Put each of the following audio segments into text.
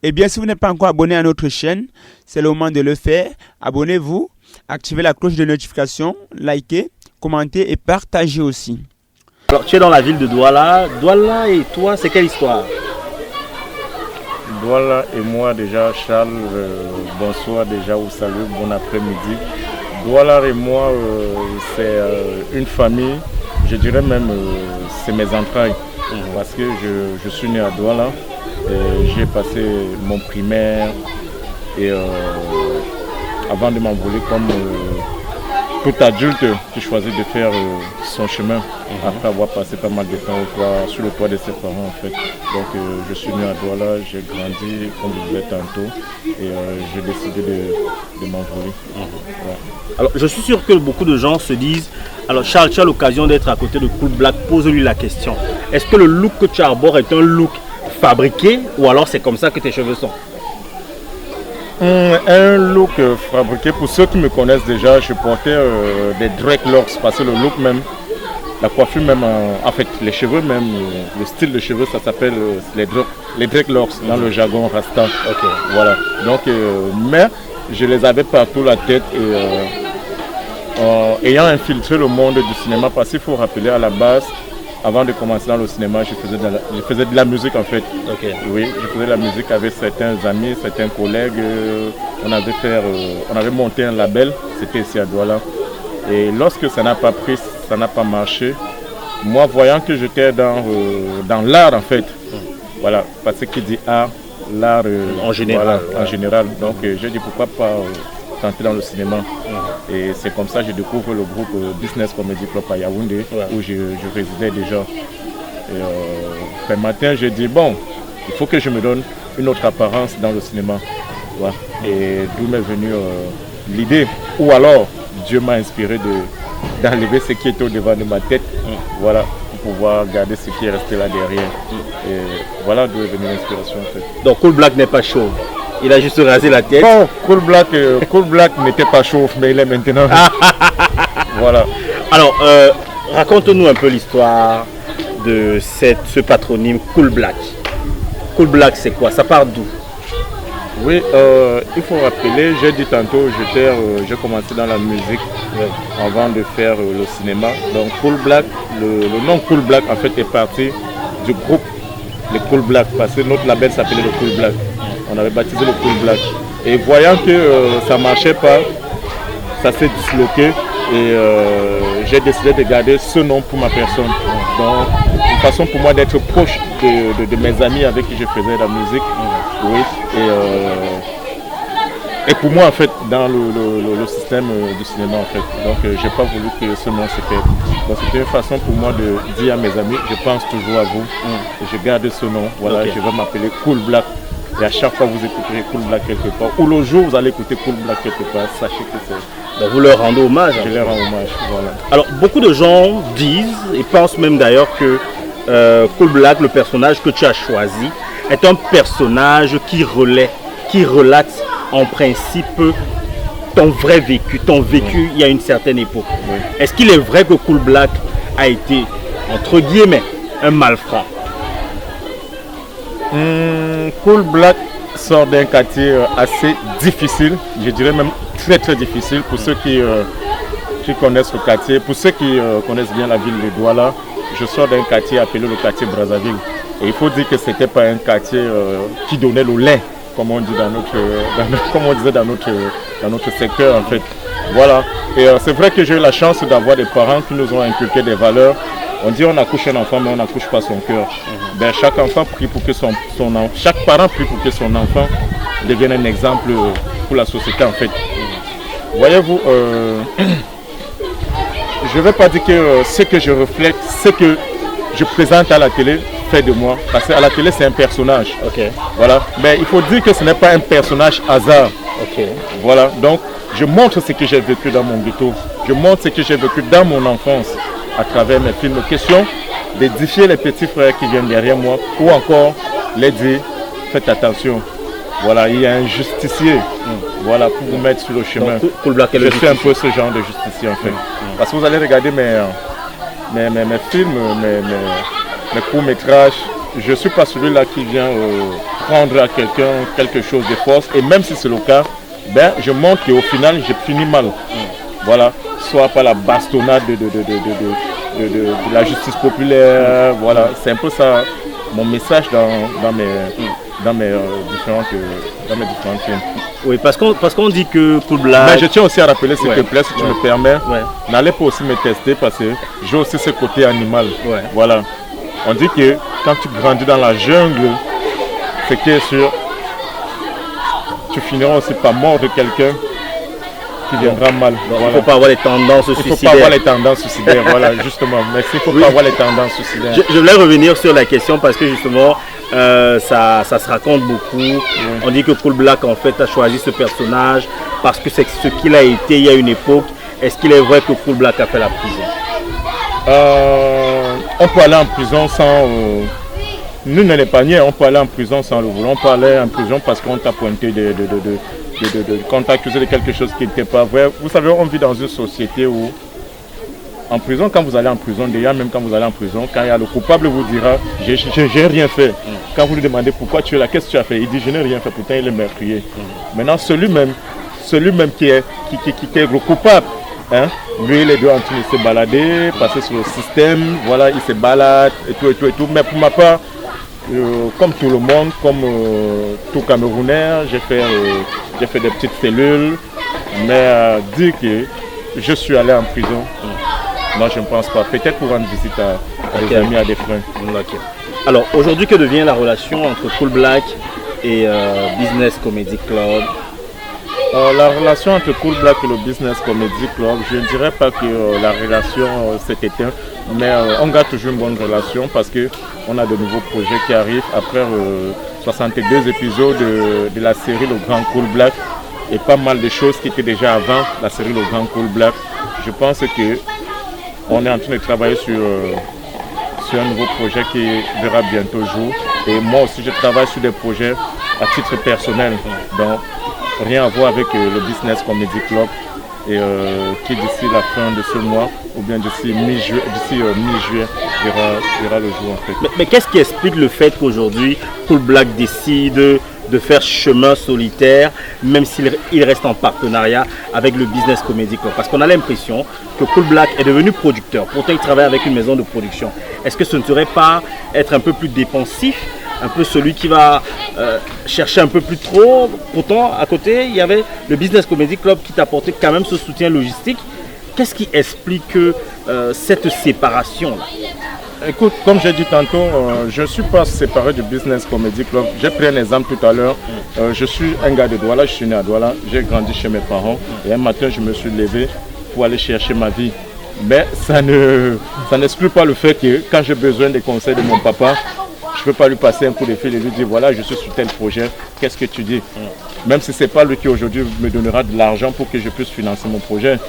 Eh bien, si vous n'êtes pas encore abonné à notre chaîne, c'est le moment de le faire. Abonnez-vous, activez la cloche de notification, likez, commentez et partagez aussi. Alors, tu es dans la ville de Douala. Douala et toi, c'est quelle histoire? Douala et moi déjà, Charles, bonsoir déjà, ou salut, bon après-midi. Douala et moi, c'est une famille, je dirais même, c'est mes entrailles. Parce que je suis né à Douala, j'ai passé mon primaire et avant de m'envoler comme tout adulte qui choisit de faire son chemin après avoir passé pas mal de temps sur le toit de ses parents en fait. Donc je suis né à Douala, j'ai grandi comme je disais tantôt et j'ai décidé de m'envoler. Ouais. Alors je suis sûr que beaucoup de gens se disent, alors Charles, tu as l'occasion d'être à côté de Cool Black, pose-lui la question. Est-ce que le look que tu arbores est un look fabriqué ou alors c'est comme ça que tes cheveux sont? Un look fabriqué, pour ceux qui me connaissent déjà, je portais des dreadlocks parce que le look même, la coiffure même, en fait les cheveux même, le style de cheveux ça s'appelle les dreadlocks dans le jargon rasta. Okay. Voilà. Donc, mais je les avais partout la tête et ayant infiltré le monde du cinéma parce qu'il faut rappeler à la base, avant de commencer dans le cinéma, je faisais de la musique en fait. Okay. Oui, je faisais de la musique avec certains amis, certains collègues. On avait monté un label, c'était ici à Douala. Et lorsque ça n'a pas pris, ça n'a pas marché, moi voyant que j'étais dans l'art en fait, voilà, parce que qui dit art, l'art en général. Voilà, en général. Donc j'ai dit pourquoi pas tenter dans le cinéma. Et c'est comme ça que je découvre le groupe Business Comedy Club à Yaoundé, où je résidais déjà. Et, un matin, j'ai dit, bon, il faut que je me donne une autre apparence dans le cinéma. Voilà. Et d'où m'est venue l'idée. Ou alors, Dieu m'a inspiré d'enlever ce qui était au devant de ma tête, voilà, pour pouvoir garder ce qui est resté là derrière. Et voilà d'où est venue l'inspiration en fait. Donc Cool Black n'est pas chauve. Il a juste rasé la tête. Bon, Cool Black n'était pas chauve, mais il est maintenant. Voilà. Alors, raconte-nous un peu l'histoire de ce patronyme Cool Black. Cool Black, c'est quoi? Ça part d'où? Oui, il faut rappeler, j'ai dit tantôt, j'ai commencé dans la musique avant de faire le cinéma. Donc Cool Black, le nom Cool Black en fait est parti du groupe les Cool Black parce que notre label s'appelait le Cool Black. On avait baptisé le Cool Black. Et voyant que ça ne marchait pas, ça s'est disloqué et j'ai décidé de garder ce nom pour ma personne. Donc, une façon pour moi d'être proche de mes amis avec qui je faisais la musique. Oui. Et pour moi, en fait, dans le système du cinéma, en fait. Donc, j'ai pas voulu que ce nom se perde. Donc, c'était une façon pour moi de dire à mes amis, je pense toujours à vous. Et je garde ce nom. Voilà, je vais m'appeler Cool Black. Et à chaque fois que vous écouterez Cool Black quelque part, ou le jour où vous allez écouter Cool Black quelque part, sachez que c'est... Donc vous leur rendez hommage. Je leur rends hommage, voilà. Alors beaucoup de gens disent, et pensent même d'ailleurs que Cool Black, le personnage que tu as choisi, est un personnage qui relate en principe ton vrai vécu, il y a une certaine époque. Oui. Est-ce qu'il est vrai que Cool Black a été, entre guillemets, un malfrat? Cool Black sort d'un quartier assez difficile, je dirais même très très difficile pour ceux qui connaissent le quartier. Pour ceux qui connaissent bien la ville de Douala, je sors d'un quartier appelé le quartier Brazzaville. Et il faut dire que ce n'était pas un quartier qui donnait le lait, comme on dit comme on disait dans notre secteur en fait. Voilà. Et c'est vrai que j'ai eu la chance d'avoir des parents qui nous ont inculqué des valeurs. On dit on accouche un enfant mais on n'accouche pas son cœur. Ben, chaque enfant prie pour que chaque parent prie pour que son enfant devienne un exemple pour la société en fait. Voyez-vous, je ne vais pas dire que ce que je reflète, ce que je présente à la télé fait de moi. Parce qu'à la télé c'est un personnage. Voilà. Mais il faut dire que ce n'est pas un personnage hasard. Voilà. Donc je montre ce que j'ai vécu dans mon ghetto. Je montre ce que j'ai vécu dans mon enfance à travers mes films. Question d'édifier les petits frères qui viennent derrière moi ou encore les dire faites attention. Voilà, il y a un justicier. Voilà, pour vous mettre sur le chemin. Donc, je suis un peu ce genre de justicier en fait. Parce que vous allez regarder mes films, mes courts-métrages. Je ne suis pas celui-là qui vient prendre à quelqu'un quelque chose de force. Et même si c'est le cas, ben, je montre qu'au final, j'ai fini mal. Voilà, soit par la bastonnade de la justice populaire. Voilà, c'est un peu ça mon message dans mes différentes films. Oui, parce qu'on dit que Cool Black... Mais je tiens aussi à rappeler, s'il te plaît, si tu me permets, n'allez pas aussi me tester parce que j'ai aussi ce côté animal. Voilà. On dit que quand tu grandis dans la jungle, c'est que sûr, tu finiras aussi par mordre quelqu'un qui viendra mal. Voilà. Il ne faut pas avoir les tendances suicidaires. Il ne faut pas avoir les tendances suicidaires, voilà, justement. Merci, il ne faut pas avoir les tendances suicidaires. Je voulais revenir sur la question parce que justement, ça se raconte beaucoup. On dit que Cool Black, en fait, a choisi ce personnage parce que c'est ce qu'il a été il y a une époque. Est-ce qu'il est vrai que Cool Black a fait la prison? On peut aller en prison sans... nous ne les pas nier, on peut aller en prison sans le vouloir. On peut aller en prison parce qu'on t'a pointé qu'on t'a accusé de quelque chose qui n'était pas vrai. Vous savez, on vit dans une société où, en prison, quand vous allez en prison, déjà même quand vous allez en prison, quand il y a le coupable vous dira « j'ai rien fait ». Quand vous lui demandez pourquoi tu es là, qu'est-ce que tu as fait, il dit « je n'ai rien fait », pourtant il est meurtrier. Maintenant, celui-même qui est le coupable, hein, lui, il est en train de se balader, passer sur le système, voilà, il se balade et tout. Mais pour ma part, comme tout le monde, comme tout Camerounais, j'ai fait des petites cellules, mais dire que je suis allé en prison, non, je ne pense pas. Peut-être pour rendre visite à des amis, à des frères. Okay. Alors, aujourd'hui, que devient la relation entre Cool Black et Business Comedy Club? La relation entre Cool Black et le Business Comedy Club, je ne dirais pas que la relation s'est éteinte, mais on garde toujours une bonne relation parce qu'on a de nouveaux projets qui arrivent après 62 épisodes de la série Le Grand Cool Black et pas mal de choses qui étaient déjà avant la série Le Grand Cool Black. Je pense qu'on est en train de travailler sur un nouveau projet qui verra bientôt jour. Et moi aussi, je travaille sur des projets à titre personnel. Donc, rien à voir avec le Business Comedy Club et qui d'ici la fin de ce mois ou bien d'ici mi-juillet verra le jour en fait. Mais qu'est-ce qui explique le fait qu'aujourd'hui Cool Black décide de faire chemin solitaire même s'il reste en partenariat avec le Business Comedy Club? Parce qu'on a l'impression que Cool Black est devenu producteur, pourtant il travaille avec une maison de production. Est-ce que ce ne serait pas être un peu plus dépensif, un peu celui qui va chercher un peu plus trop? Pourtant, à côté, il y avait le Business Comedy Club qui t'apportait quand même ce soutien logistique. Qu'est-ce qui explique cette séparation-là? Écoute, comme j'ai dit tantôt, je ne suis pas séparé du Business Comedy Club. J'ai pris un exemple tout à l'heure. Je suis un gars de Douala, je suis né à Douala. J'ai grandi chez mes parents. Et un matin, je me suis levé pour aller chercher ma vie. Mais ça n'exclut pas le fait que quand j'ai besoin des conseils de mon papa, je ne peux pas lui passer un coup de fil et lui dire voilà, je suis sur tel projet, qu'est-ce que tu dis? Même si ce n'est pas lui qui aujourd'hui me donnera de l'argent pour que je puisse financer mon projet.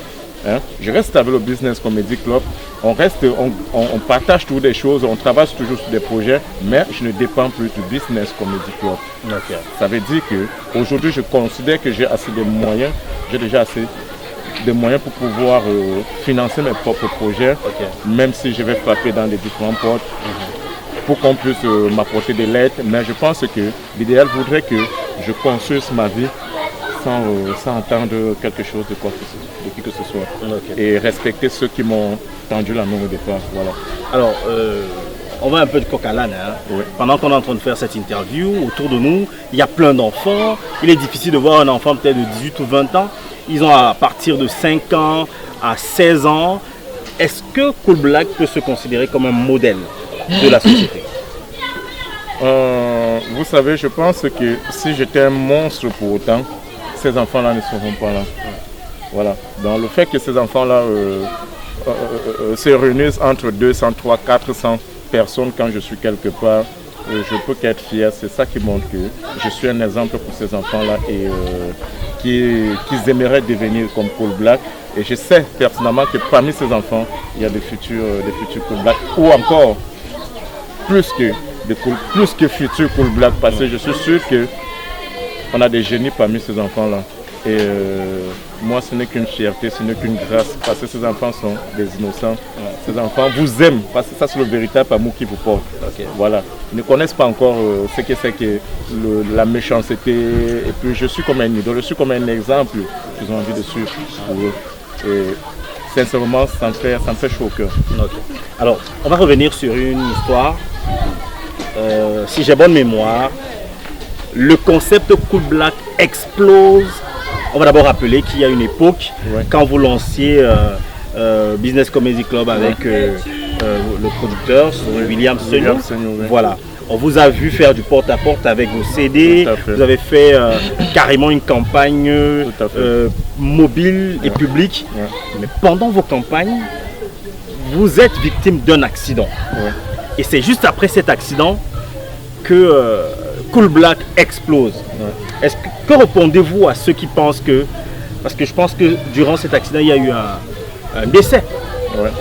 Hein? Je reste avec le Business Comedy Club, on partage toujours des choses, on travaille toujours sur des projets, mais je ne dépends plus du Business Comedy Club. Okay. Ça veut dire qu'aujourd'hui, je considère que j'ai assez de moyens, j'ai déjà assez de moyens pour pouvoir financer mes propres projets, même si je vais frapper dans les différentes portes. Pour qu'on puisse m'apporter de l'aide, mais je pense que l'idéal voudrait que je construise ma vie sans attendre quelque chose de qui que ce soit. Et respecter ceux qui m'ont tendu la main au départ. Voilà. Alors, on va un peu de coq à l'âne. Hein. Oui. Pendant qu'on est en train de faire cette interview, autour de nous, il y a plein d'enfants. Il est difficile de voir un enfant peut-être de 18 ou 20 ans. Ils ont à partir de 5 ans à 16 ans. Est-ce que Cool Black peut se considérer comme un modèle de la société? Vous savez, je pense que si j'étais un monstre pour autant, ces enfants-là ne seront pas là. Voilà. Donc le fait que ces enfants-là se réunissent entre 200, 300, 400 personnes quand je suis quelque part, je peux qu'être fier. C'est ça qui montre que je suis un exemple pour ces enfants-là et qu'ils aimeraient devenir comme Cool Black. Et je sais personnellement que parmi ces enfants, il y a des futurs Cool Black ou encore plus que futurs Cool Black, parce que je suis sûr qu'on a des génies parmi ces enfants-là. Et moi, ce n'est qu'une fierté, ce n'est qu'une grâce, parce que ces enfants sont des innocents. Ces enfants vous aiment, parce que ça, c'est le véritable amour qui vous porte. Voilà. Ils ne connaissent pas encore ce que c'est que la méchanceté. Et puis, je suis comme un idole, je suis comme un exemple qu'ils ont envie de suivre pour eux. Et sincèrement, ça me fait chaud au cœur. Alors, on va revenir sur une histoire. Si j'ai bonne mémoire, le concept Cool Black explose. On va d'abord rappeler qu'il y a une époque, quand vous lanciez Business Comedy Club avec le producteur William Senyo. Voilà. On vous a vu faire du porte-à-porte avec vos CD. Vous avez fait carrément une campagne mobile et publique. Mais pendant vos campagnes, vous êtes victime d'un accident. Et c'est juste après cet accident que Cool Black explose. Que répondez-vous à ceux qui pensent que... Parce que je pense que durant cet accident, il y a eu un décès.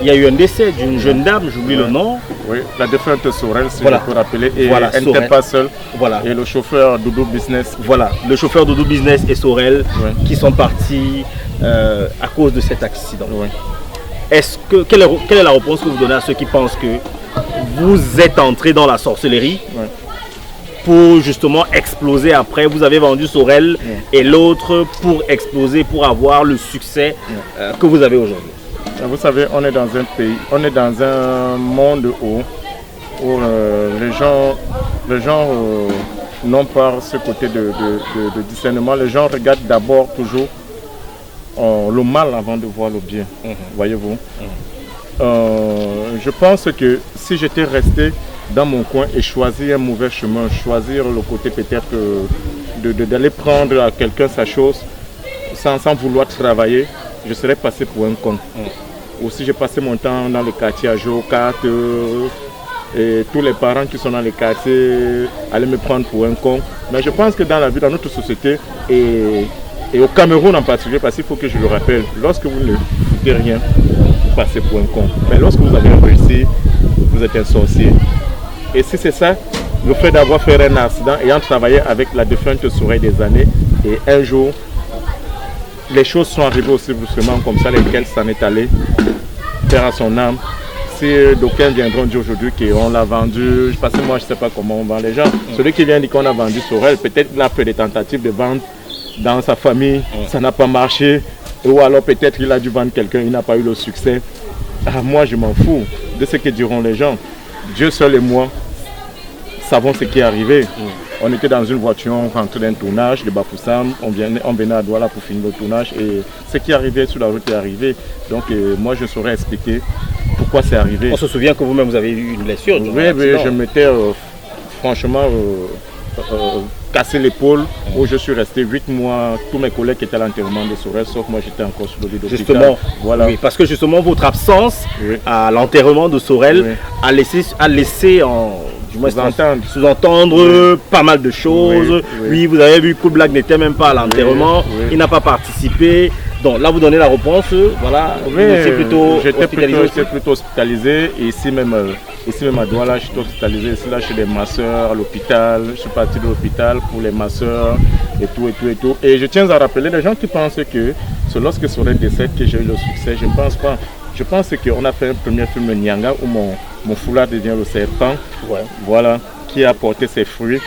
Il y a eu un décès d'une jeune dame, j'oublie le nom. Oui, la défunte Sorel, si je peux rappeler. Et elle n'était pas seule. Et le chauffeur Doudou Business. Voilà, le chauffeur Doudou Business et Sorel qui sont partis à cause de cet accident. Quelle est la réponse que vous donnez à ceux qui pensent que vous êtes entré dans la sorcellerie pour justement exploser après? Vous avez vendu Sorel et l'autre pour exploser, pour avoir le succès que vous avez aujourd'hui. Vous savez, on est dans un pays, on est dans un monde où les gens n'ont pas ce côté de discernement. Les gens regardent d'abord toujours le mal avant de voir le bien, voyez-vous. Je pense que si j'étais resté dans mon coin et choisir un mauvais chemin, choisir le côté peut-être d'aller prendre à quelqu'un sa chose sans vouloir travailler, je serais passé pour un con. Aussi, j'ai passé mon temps dans le quartier à jouer aux cartes et tous les parents qui sont dans le quartier allaient me prendre pour un con. Mais je pense que dans la vie, dans notre société et au Cameroun en particulier, parce qu'il faut que je le rappelle, lorsque vous ne foutez rien, vous passez pour un con. Mais lorsque vous avez réussi, vous êtes un sorcier. Et si c'est ça, le fait d'avoir fait un accident, ayant travaillé avec la défunte Sorel des années, et un jour, les choses sont arrivées aussi brusquement comme ça, lesquelles s'en est allé, faire à son âme. Si d'aucuns viendront dire aujourd'hui qu'on l'a vendu, parce que moi je ne sais pas comment on vend les gens. Celui qui vient dire qu'on a vendu Sorel, peut-être qu'il a fait des tentatives de vente dans sa famille, ça n'a pas marché, ou alors peut-être qu'il a dû vendre quelqu'un, il n'a pas eu le succès. Moi je m'en fous de ce que diront les gens. Dieu seul et moi savons ce qui est arrivé. On était dans une voiture, on rentrait d'un tournage de Bafoussam, on venait à Douala pour finir le tournage et ce qui est arrivé sur la route est arrivé. Donc moi je saurais expliquer pourquoi c'est arrivé. On se souvient que vous-même vous avez eu une blessure. Oui, je m'étais franchement cassé l'épaule où je suis resté 8 mois. Tous mes collègues étaient à l'enterrement de Sorel, sauf moi j'étais encore sur le lit d'hôpital. Justement, voilà. Oui, parce que justement votre absence à l'enterrement de Sorel a laissé sous-entendre pas mal de choses. Oui, vous avez vu que Cool Black n'était même pas à l'enterrement, il n'a pas participé. Donc là vous donnez la réponse, voilà. J'étais plutôt hospitalisé et ici même à Douala, je suis hospitalisé. Ici là, chez des masseurs à l'hôpital. Je suis parti de l'hôpital pour les masseurs et tout. Et je tiens à rappeler les gens qui pensent que c'est lorsque Sorel décède que j'ai eu le succès. Je ne pense pas. Je pense qu'on a fait un premier film Nyanga où mon foulard devient le serpent. Voilà, qui a porté ses fruits,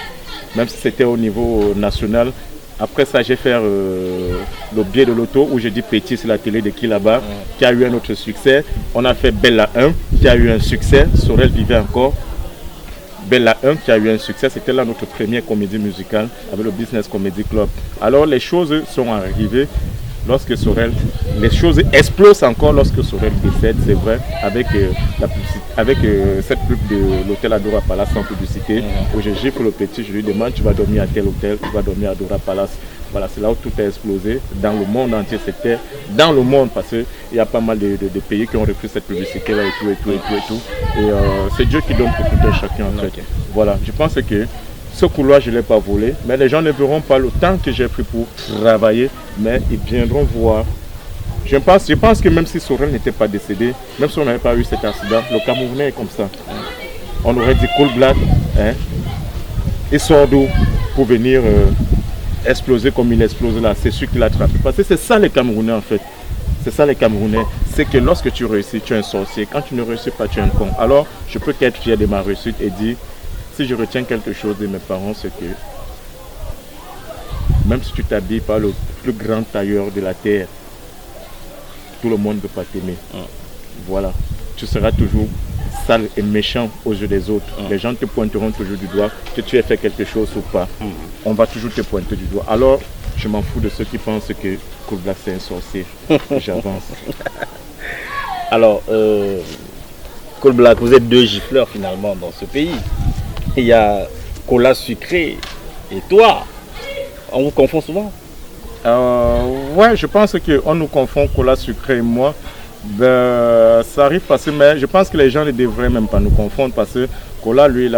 même si c'était au niveau national. Après ça, j'ai fait le biais de l'auto où j'ai dit Petit sur la télé de qui là-bas, qui a eu un autre succès. On a fait Bella 1, qui a eu un succès. Sorel vivait encore. Bella 1, qui a eu un succès. C'était là notre première comédie musicale avec le Business Comedy Club. Alors les choses sont arrivées lorsque Sorel, les choses explosent encore lorsque Sorel décède, c'est vrai, avec cette pub de l'hôtel Adora Palace en publicité, où je gifle le petit, je lui demande tu vas dormir à tel hôtel, tu vas dormir à Adora Palace. Voilà, c'est là où tout a explosé. Dans le monde entier, c'était dans le monde, parce qu'il y a pas mal de pays qui ont repris cette publicité-là et tout. Et c'est Dieu qui donne pour tout un chacun en fait. Voilà, je pense que ce couloir, je ne l'ai pas volé, mais les gens ne verront pas le temps que j'ai pris pour travailler, mais ils viendront voir. Je pense que même si Sorel n'était pas décédé, même si on n'avait pas eu cet accident, le Camerounais est comme ça. On aurait dit Cool Black, il sort d'où pour venir exploser comme il explose là, c'est sûr qu'il a attrapé. Parce que c'est ça les Camerounais en fait. C'est ça les Camerounais. C'est que lorsque tu réussis, tu es un sorcier. Quand tu ne réussis pas, tu es un con. Alors, je peux qu'être fier de ma réussite et dire, si je retiens quelque chose de mes parents, c'est que même si tu t'habilles par le plus grand tailleur de la terre, tout le monde ne peut pas t'aimer. Voilà. Tu seras toujours sale et méchant aux yeux des autres. Les gens te pointeront toujours du doigt, que tu aies fait quelque chose ou pas. On va toujours te pointer du doigt. Alors, je m'en fous de ceux qui pensent que Cool Black c'est un sorcier. J'avance. Alors, Cool Black, vous êtes 2 gifleurs finalement dans ce pays. Il y a Cola Sucré et toi. On vous confond souvent? Ouais, je pense qu'on nous confond Cola Sucré et moi. Ben, ça arrive parce que, mais je pense que les gens ne devraient même pas nous confondre parce que Cola, lui,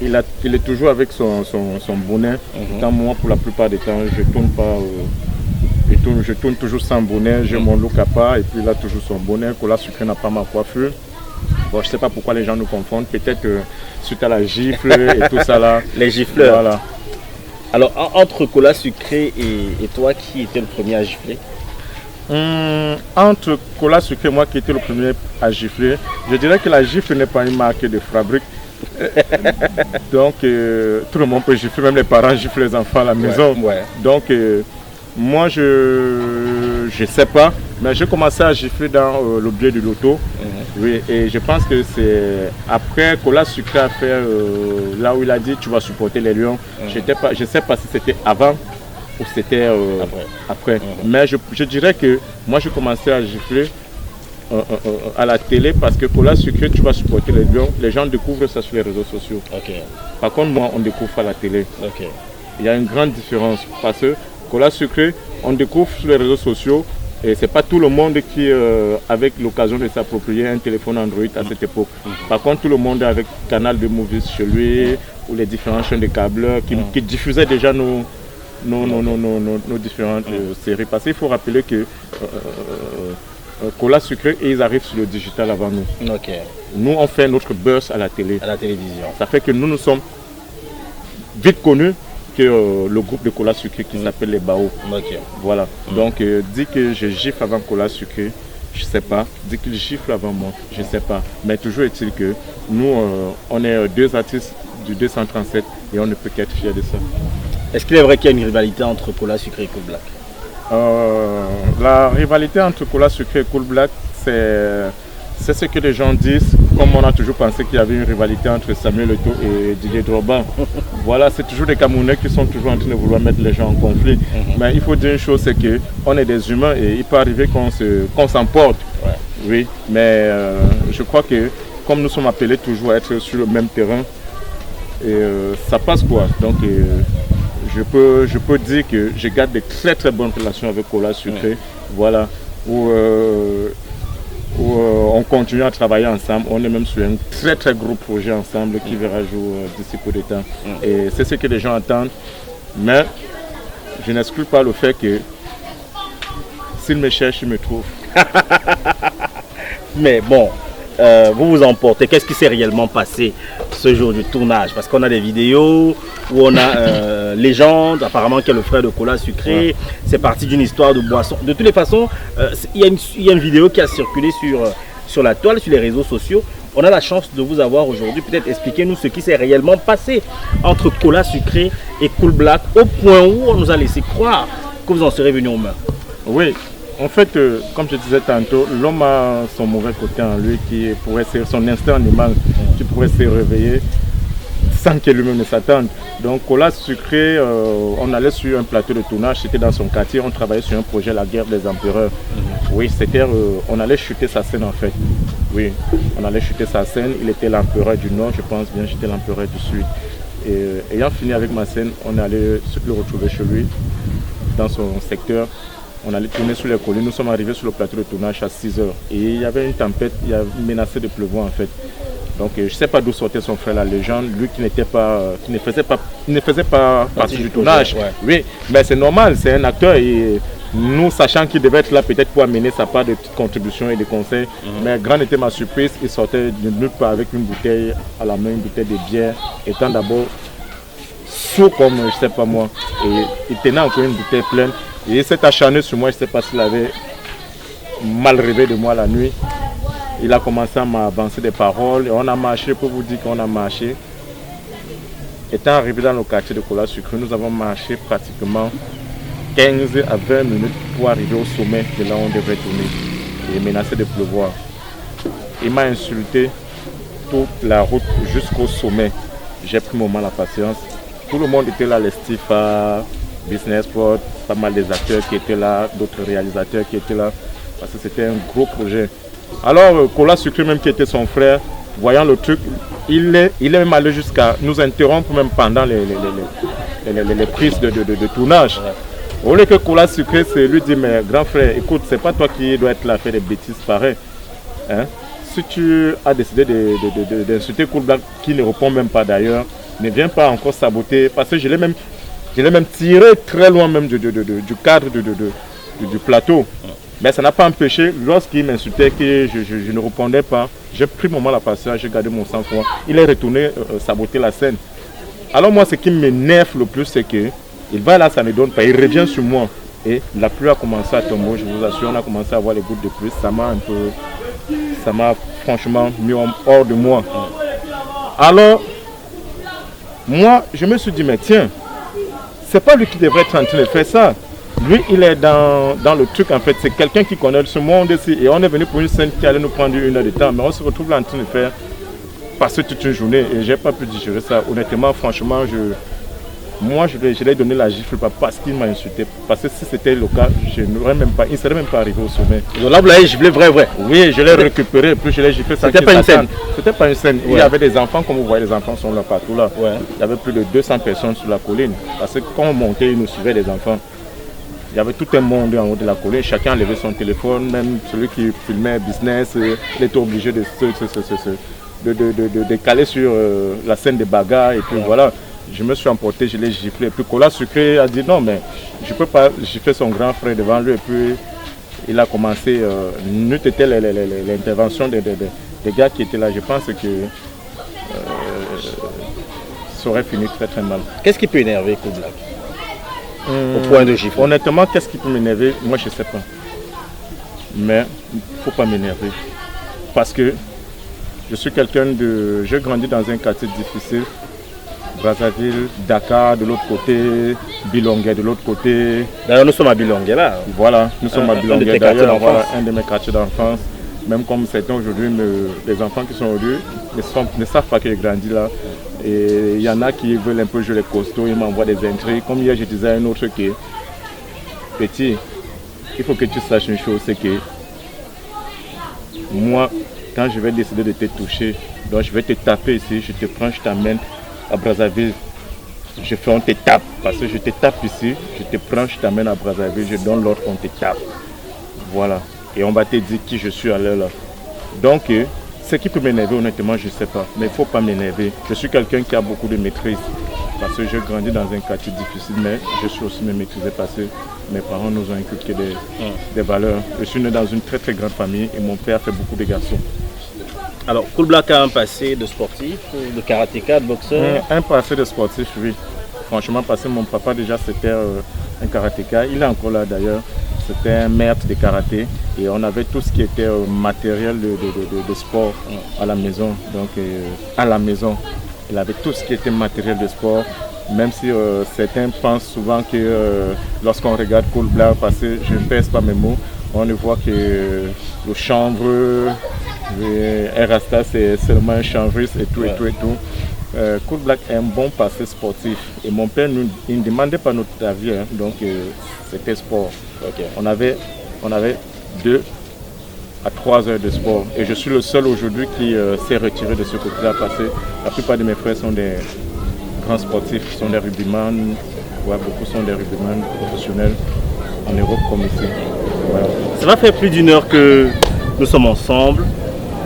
il est toujours avec son bonnet. Quand moi, pour la plupart des temps, je tourne pas. Je tourne toujours sans bonnet, j'ai mon look à part et puis il a toujours son bonnet. Cola Sucré n'a pas ma coiffure. Bon, je sais pas pourquoi les gens nous confondent. Peut-être suite à la gifle et tout ça là. Les gifleurs. Voilà. Alors, entre Cola Sucré et toi, qui était le premier à gifler? Entre Cola Sucré et moi qui était le premier à gifler, je dirais que la gifle n'est pas une marque de fabrique. Donc, tout le monde peut gifler, même les parents giflent les enfants à la maison. Ouais. Donc, moi, je sais pas, mais j'ai commencé à gifler dans le biais du loto. Oui, et je pense que c'est après Cola Sucré a fait là où il a dit tu vas supporter les Lions. Je ne sais pas si c'était avant ou c'était après. Mais je dirais que moi, j'ai commencé à gifler à la télé parce que Cola Sucré, tu vas supporter les Lions. Les gens découvrent ça sur les réseaux sociaux. Par contre, moi, on découvre à la télé. Il y a une grande différence parce que Cola Sucré, on découvre sur les réseaux sociaux et c'est pas tout le monde qui avec l'occasion de s'approprier un téléphone Android à cette époque. Par contre, tout le monde avec Canal de Movies chez lui ou les différentes chaînes de câbleurs qui diffusaient déjà nos différentes séries. Parce qu'il faut rappeler que Cola Sucré, et ils arrivent sur le digital avant nous. Nous, on fait notre buzz à la télé. À la télévision. Ça fait que nous sommes vite connus que le groupe de Cola Sucré qui s'appelle les Bao. Voilà. Donc, dit que je gifle avant Cola Sucré, je ne sais pas. Dit qu'il gifle avant moi, je ne sais pas. Mais toujours est-il que nous, on est 2 artistes du 237 et on ne peut qu'être fiers de ça. Est-ce qu'il est vrai qu'il y a une rivalité entre Cola Sucré et Cool Black? La rivalité entre Cola Sucré et Cool Black, c'est ce que les gens disent, comme on a toujours pensé qu'il y avait une rivalité entre Samuel Eto'o et Didier Drogba. Voilà, c'est toujours des Camerounais qui sont toujours en train de vouloir mettre les gens en conflit. Mais il faut dire une chose, c'est qu'on est des humains et il peut arriver qu'on s'emporte. Oui, mais je crois que comme nous sommes appelés toujours à être sur le même terrain, et ça passe quoi. Donc je peux dire que je garde de très très bonnes relations avec Cola Sucré. Voilà, où on continue à travailler ensemble. On est même sur un très très gros projet ensemble qui verra jour d'ici peu de temps. Et c'est ce que les gens attendent. Mais je n'exclus pas le fait que s'ils me cherchent, ils me trouvent. Mais bon, vous vous emportez. Qu'est-ce qui s'est réellement passé ce jour du tournage? Parce qu'on a des vidéos où on a Légende, apparemment qui est le frère de Cola Sucré. C'est parti d'une histoire de boisson. De toutes les façons, il y a une vidéo qui a circulé sur la toile, sur les réseaux sociaux. On a la chance de vous avoir aujourd'hui. Peut-être expliquez-nous ce qui s'est réellement passé entre Cola Sucré et Cool Black, au point où on nous a laissé croire que vous en serez venus aux mains. Oui. En fait, comme je disais tantôt, l'homme a son mauvais côté en lui qui pourrait ser, son instinct animal qui pourrait se réveiller sans que lui-même ne s'attende. Donc Cola Sucré, on allait sur un plateau de tournage, c'était dans son quartier, on travaillait sur un projet La Guerre des Empereurs. Oui, c'était, on allait chuter sa scène en fait. Oui, on allait chuter sa scène, il était l'empereur du Nord, je pense bien, j'étais l'empereur du Sud. Et ayant fini avec ma scène, on allait se le retrouver chez lui, dans son secteur. On allait tourner sur les collines, nous sommes arrivés sur le plateau de tournage à 6h. Et il y avait une tempête, il a menacé de pleuvoir en fait. Donc je ne sais pas d'où sortait son frère la légende, lui qui ne faisait pas partie du tournage. Oui, mais c'est normal, c'est un acteur et nous sachant qu'il devait être là peut-être pour amener sa part de petites contributions et de conseils. Mais grande était ma surprise, il sortait de nulle part avec une bouteille à la main, une bouteille de bière, étant d'abord sourd comme je sais pas moi. Et il tenait encore une bouteille pleine. Et il s'est acharné sur moi, je ne sais pas s'il avait mal rêvé de moi la nuit. Il a commencé à m'avancer des paroles. Et on a marché, pour vous dire qu'on a marché. Étant arrivé dans le quartier de Kola Sucré, nous avons marché pratiquement 15 à 20 minutes pour arriver au sommet de là où on devait tourner. Il menaçait de pleuvoir. Il m'a insulté toute la route jusqu'au sommet. J'ai pris mon mal à patience. Tout le monde était là, les Stifa, Business Sport, pas mal des acteurs qui étaient là, d'autres réalisateurs qui étaient là, parce que c'était un gros projet. Alors, Kola Sucré, même qui était son frère, voyant le truc, il est même allé jusqu'à nous interrompre même pendant les prises de tournage. Au lieu que Kola Sucré, c'est lui dit, mais grand frère, écoute, c'est pas toi qui dois être là à faire des bêtises pareilles. Hein? Si tu as décidé d'insulter Cool Black, qui ne répond même pas d'ailleurs, ne viens pas encore saboter, parce que je l'ai même tiré très loin même du cadre du plateau. Mais ça n'a pas empêché, lorsqu'il m'insultait que je ne répondais pas, j'ai pris mon mal à passer, j'ai gardé mon sang-froid. Il est retourné saboter la scène. Alors moi, ce qui m'énerve le plus, c'est que il va là, ça ne donne pas, il revient sur moi. Et la pluie a commencé à tomber, je vous assure, on a commencé à avoir les gouttes de pluie. Ça m'a franchement mis hors de moi. Alors, moi, je me suis dit, mais tiens, c'est pas lui qui devrait être en train de faire ça. Lui, il est dans le truc, en fait. C'est quelqu'un qui connaît ce monde ici. Et on est venu pour une scène qui allait nous prendre 1 heure de temps. Mais on se retrouve là en train de faire passer toute une journée. Et j'ai pas pu digérer ça. Honnêtement, franchement, je l'ai donné la gifle, pas parce qu'il m'a insulté. Parce que si c'était le cas, il ne serait même pas arrivé au sommet. Donc là, vous l'avez giflé vrai. Oui, je l'ai récupéré. Puis je l'ai giflé. C'était pas une scène. C'était pas une scène. Ouais. Il y avait des enfants, comme vous voyez, les enfants sont là partout là. Ouais. Il y avait plus de 200 personnes sur la colline. Parce que quand on montait, ils nous suivaient des enfants. Il y avait tout un monde en haut de la colline, chacun levait son téléphone, même celui qui filmait business, il était obligé de décaler sur la scène des bagarres et puis voilà. Je me suis emporté, je l'ai giflé. Et puis Kola Sucré a dit non, mais je ne peux pas gifler son grand frère devant lui. Et puis il a commencé, n'eût été l'intervention des gars qui étaient là, je pense que ça aurait fini très très mal. Qu'est-ce qui peut énerver Cool Black au point de gifler? Honnêtement, qu'est-ce qui peut m'énerver? Moi, je ne sais pas. Mais il ne faut pas m'énerver. Parce que je suis quelqu'un de... J'ai grandi dans un quartier difficile. Brazzaville, Dakar de l'autre côté, Bilongué de l'autre côté. D'ailleurs, nous sommes à Bilongué là. Voilà, nous sommes à Bilongué. D'ailleurs, voilà, un de mes quartiers d'enfance. Même comme certains aujourd'hui, les enfants qui sont aujourd'hui ne savent pas que j'ai grandi là. Et il y en a qui veulent un peu jouer les costauds, ils m'envoient des intrigues. Comme hier, je disais à un autre que, petit, il faut que tu saches une chose, c'est que moi, quand je vais décider de te toucher, donc je vais te taper ici, je te prends, je t'amène à Brazzaville. On te tape, parce que je te tape ici, je te prends, je t'amène à Brazzaville, je donne l'ordre qu'on te tape. Voilà. Et on va te dire qui je suis à l'heure là. Donc, ce qui peut m'énerver, honnêtement, je ne sais pas. Mais il ne faut pas m'énerver. Je suis quelqu'un qui a beaucoup de maîtrise. Parce que j'ai grandi dans un quartier difficile, mais je suis aussi maîtrisé parce que mes parents nous ont inculqué des valeurs. Je suis né dans une très très grande famille et mon père fait beaucoup de garçons. Alors, Cool Black a un passé de sportif, de karatéka, de boxeur? Un passé de sportif, oui. Franchement, parce que mon papa déjà c'était un karatéka. Il est encore là d'ailleurs. C'était un maître de karaté et on avait tout ce qui était matériel de sport à la maison. Donc à la maison, il avait tout ce qui était matériel de sport. Même si certains pensent souvent que lorsqu'on regarde Cool Black, parce que je ne pèse pas mes mots, on ne voit que le chanvre, un rasta c'est seulement un chanvriste et tout. Cool Black est un bon passé sportif et mon père il ne demandait pas notre avis, hein, donc c'était sport. Okay. On avait 2 à 3 heures de sport et je suis le seul aujourd'hui qui s'est retiré de ce côté-là parce que la plupart de mes frères sont des grands sportifs, sont des rugbyman, ouais, beaucoup sont des rugbyman professionnels en Europe comme ici. Voilà. Ça va faire plus d'1 heure que nous sommes ensemble,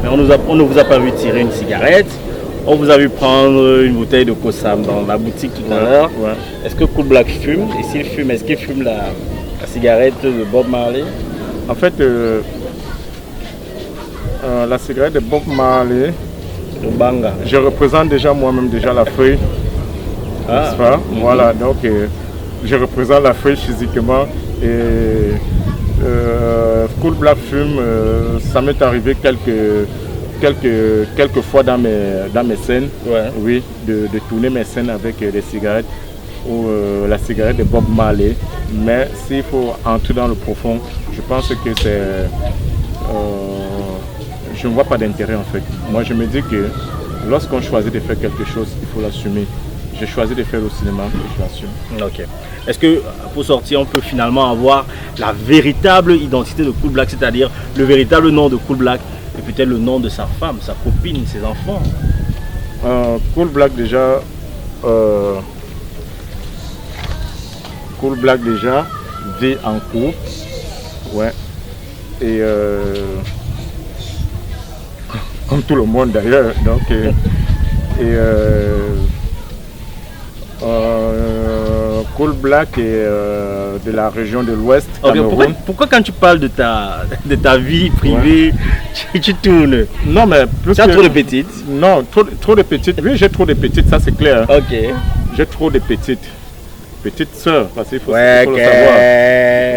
mais on ne vous a pas vu tirer une cigarette. On vous a vu prendre une bouteille de Kossam dans la boutique tout à l'heure. Ouais. Est-ce que Cool Black fume? Et s'il fume, est-ce qu'il fume la cigarette de Bob Marley? En fait, la cigarette de Bob Marley, le Banga. Je représente déjà moi-même la feuille. n'est-ce pas? Voilà, donc je représente l'Afrique physiquement et Cool Black Fume, ça m'est arrivé quelques fois dans mes scènes, oui, de tourner mes scènes avec des cigarettes ou la cigarette de Bob Marley. Mais s'il faut entrer dans le profond, je pense que je ne vois pas d'intérêt en fait. Moi je me dis que lorsqu'on choisit de faire quelque chose, il faut l'assumer. J'ai choisi de faire au cinéma et je l'assume. Ok. Est-ce que pour sortir, on peut finalement avoir la véritable identité de Cool Black, c'est-à-dire le véritable nom de Cool Black et peut-être le nom de sa femme, sa copine, ses enfants? Cool Black déjà, vit en couple, ouais, et comme tout le monde d'ailleurs, donc Cool Black est de la région de l'Ouest. Pourquoi quand tu parles de ta vie privée, tu tournes? Non mais plus. Tu as trop de petites? Non, trop de petites. Oui, j'ai trop de petites, ça c'est clair. Ok. J'ai trop de petites. Petite sœur, parce qu'il faut, le savoir.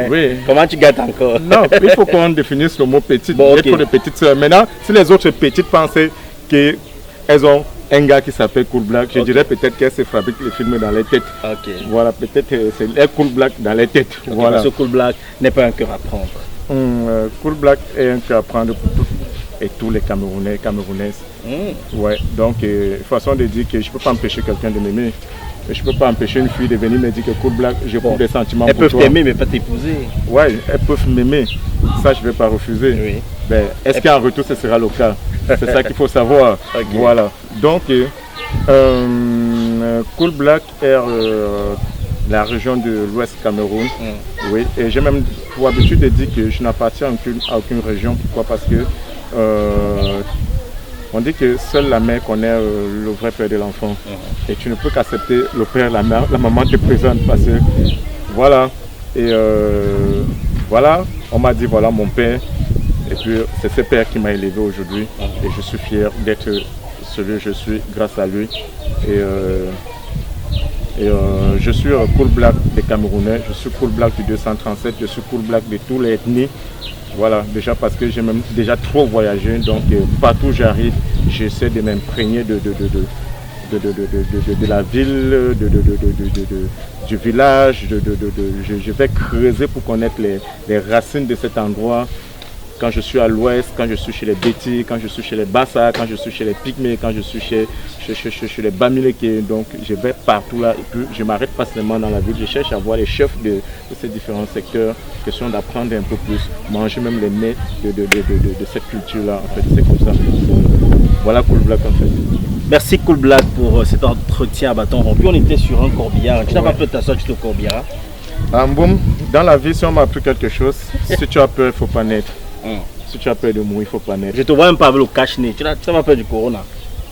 Oui. Comment tu gâtes encore? Non, il faut qu'on définisse le mot petite. Bon, j'ai trop de petites sœurs. Maintenant, si les autres petites pensaient qu'elles ont un gars qui s'appelle Cool Black, je dirais peut-être qu'elles se fabriquent les films dans les têtes. Ok. Voilà, peut-être c'est Cool Black dans les têtes. Okay, voilà. Parce que Cool Black n'est pas un cœur à prendre. Cool Black est un cœur à prendre pour toutes et tous les Camerounais et Camerounaises. Ouais, donc façon de dire que je ne peux pas empêcher quelqu'un de m'aimer. Je ne peux pas empêcher une fille de venir me dire que Cool Black, j'ai des sentiments pour toi. Elles peuvent t'aimer mais pas t'épouser. Ouais, elles peuvent m'aimer. Ça, je ne vais pas refuser. Oui. Ben, est-ce qu'en retour, ce sera le cas? C'est ça qu'il faut savoir. Okay. Voilà. Donc, Cool Black est la région de l'Ouest Cameroun. Oui, et j'ai même pour habitude de dire que je n'appartiens à aucune région. Pourquoi? Parce que on dit que seule la mère connaît le vrai père de l'enfant. Et tu ne peux qu'accepter le père, la mère, la maman te présente parce que voilà. Et voilà, on m'a dit voilà mon père. Et puis c'est ce père qui m'a élevé aujourd'hui. Et je suis fier d'être celui que je suis grâce à lui. Et je suis Cool Black des Camerounais, je suis Cool Black du 237, je suis Cool Black de toutes les ethnies. Voilà, déjà parce que j'ai même déjà trop voyagé, donc partout où j'arrive, j'essaie de m'imprégner de la ville, du village. Je vais creuser pour connaître les racines de cet endroit. Quand je suis à l'ouest, quand je suis chez les Bétis, quand je suis chez les Bassa, quand je suis chez les Pygmées, quand je suis chez les Bamileke, donc je vais partout là et puis je ne m'arrête pas seulement dans la ville, je cherche à voir les chefs de ces différents secteurs, question d'apprendre un peu plus, manger même les mets de cette culture-là, en fait, c'est comme ça. Voilà Cool Black en fait. Merci Cool Black pour cet entretien à bâton rompu. On était sur un corbillard, tu n'as pas peur de t'asseoir, tu te corbillard. Dans la vie, si on m'a appris quelque chose, si tu as peur, il ne faut pas naître. Si tu as peur de mourir, il ne faut pas naître. Je te vois même pas avec le cache-nez. Tu n'as pas peur du corona?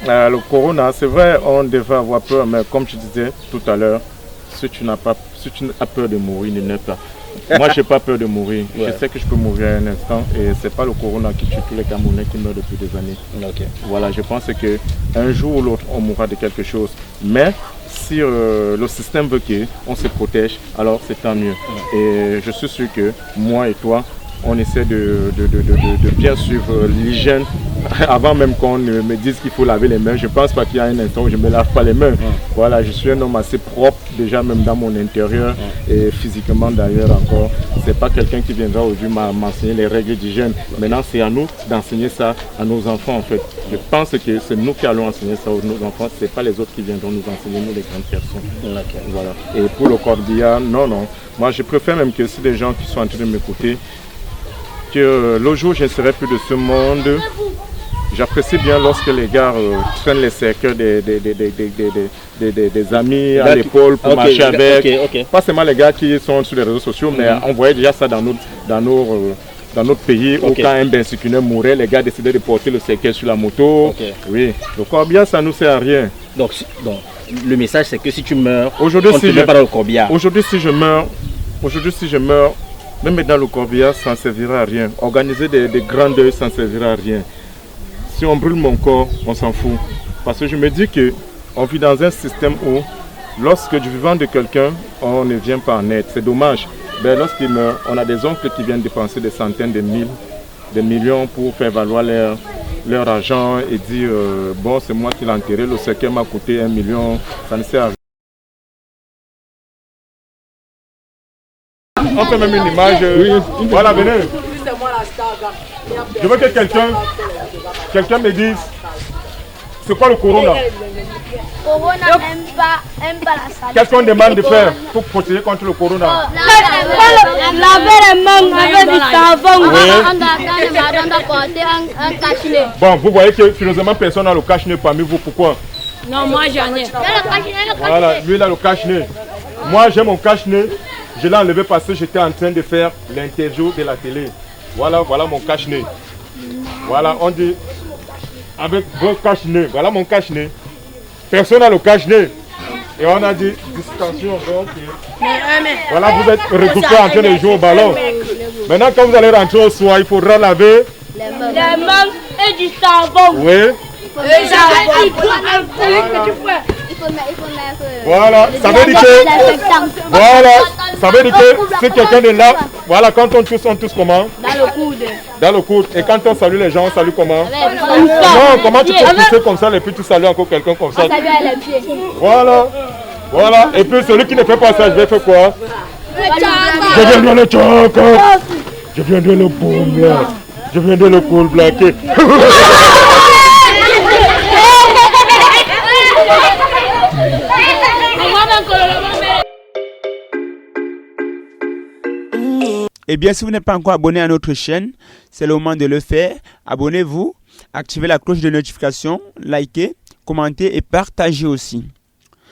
Le corona, c'est vrai, on devrait avoir peur, mais comme je disais tout à l'heure, si tu as peur de mourir, ne naît pas. Moi, je n'ai pas peur de mourir. Ouais. Je sais que je peux mourir à un instant et ce n'est pas le corona qui tue tous les Camerounais qui meurent depuis des années. Okay. Voilà, je pense qu'un jour ou l'autre, on mourra de quelque chose. Mais si le système veut qu'on se protège, alors c'est tant mieux. Et je suis sûr que moi et toi, on essaie de bien suivre l'hygiène avant même qu'on me dise qu'il faut laver les mains. Je ne pense pas qu'il y a un instant où je ne me lave pas les mains. Voilà, je suis un homme assez propre déjà même dans mon intérieur et physiquement d'ailleurs encore. Ce n'est pas quelqu'un qui viendra aujourd'hui m'enseigner les règles d'hygiène. Maintenant, c'est à nous d'enseigner ça à nos enfants en fait. Je pense que c'est nous qui allons enseigner ça à nos enfants. Ce n'est pas les autres qui viendront nous enseigner, nous les grandes personnes. Voilà. Et pour le corbillard, non. Moi, je préfère même que si des gens qui sont en train de m'écouter, que le jour où je ne serai plus de ce monde, j'apprécie bien lorsque les gars traînent les cercueils des amis à l'épaule pour marcher avec. Pas seulement les gars qui sont sur les réseaux sociaux, mais on voyait déjà ça dans notre pays où quand un bensikunais mourait, les gars décidaient de porter le cercueil sur la moto. Oui, le corbillard, ça ne nous sert à rien. Donc le message c'est que si tu meurs, on ne te met pas dans le corbillard. Aujourd'hui si je meurs, même dans le corbillard, ça ne servira à rien. Organiser des grands deuils, ça ne servira à rien. Si on brûle mon corps, on s'en fout. Parce que je me dis qu'on vit dans un système où lorsque du vivant de quelqu'un, on ne vient pas en aide. C'est dommage. Ben, lorsqu'il meurt, on a des oncles qui viennent dépenser des centaines de millions pour faire valoir leur argent et dire bon, c'est moi qui l'ai enterré, le cercueil m'a coûté 1 million, ça ne sert à rien. On fait même une image. Voilà, venez. Je veux que quelqu'un me dise c'est quoi le corona? Qu'est-ce qu'on demande de faire pour protéger contre le corona? Laver les mains avec du savon. Bon, vous voyez que finalement personne n'a le cache-nez parmi vous. Pourquoi? Non, moi j'en ai. Voilà, lui il a le cache-nez. Moi j'ai mon cache-nez. Je l'ai enlevé parce que j'étais en train de faire l'interview de la télé. Voilà mon cache-nez. Voilà, on dit avec vos cache-nez. Voilà mon cache-nez. Personne n'a le cache-nez. Et on a dit distanciation. Donc, voilà, vous êtes regroupés en train de jouer au ballon. Maintenant, quand vous allez rentrer au soir, il faudra laver les mains et du savon. Oui. Voilà, ça veut dire que ça veut dire que si quelqu'un est là, voilà, quand on tousse comment? Dans le coude. Dans le coude. Et quand on salue les gens, on salue comment? Non, comment tu peux pousser comme ça et puis tu salues encore quelqu'un comme ça? Voilà. Voilà. Et puis celui qui ne fait pas ça, je vais faire quoi? Je viendrai le choc. Je viendrai le boom là. Je viendrai le cool blacké. Eh bien, si vous n'êtes pas encore abonné à notre chaîne, c'est le moment de le faire. Abonnez-vous, activez la cloche de notification, likez, commentez et partagez aussi.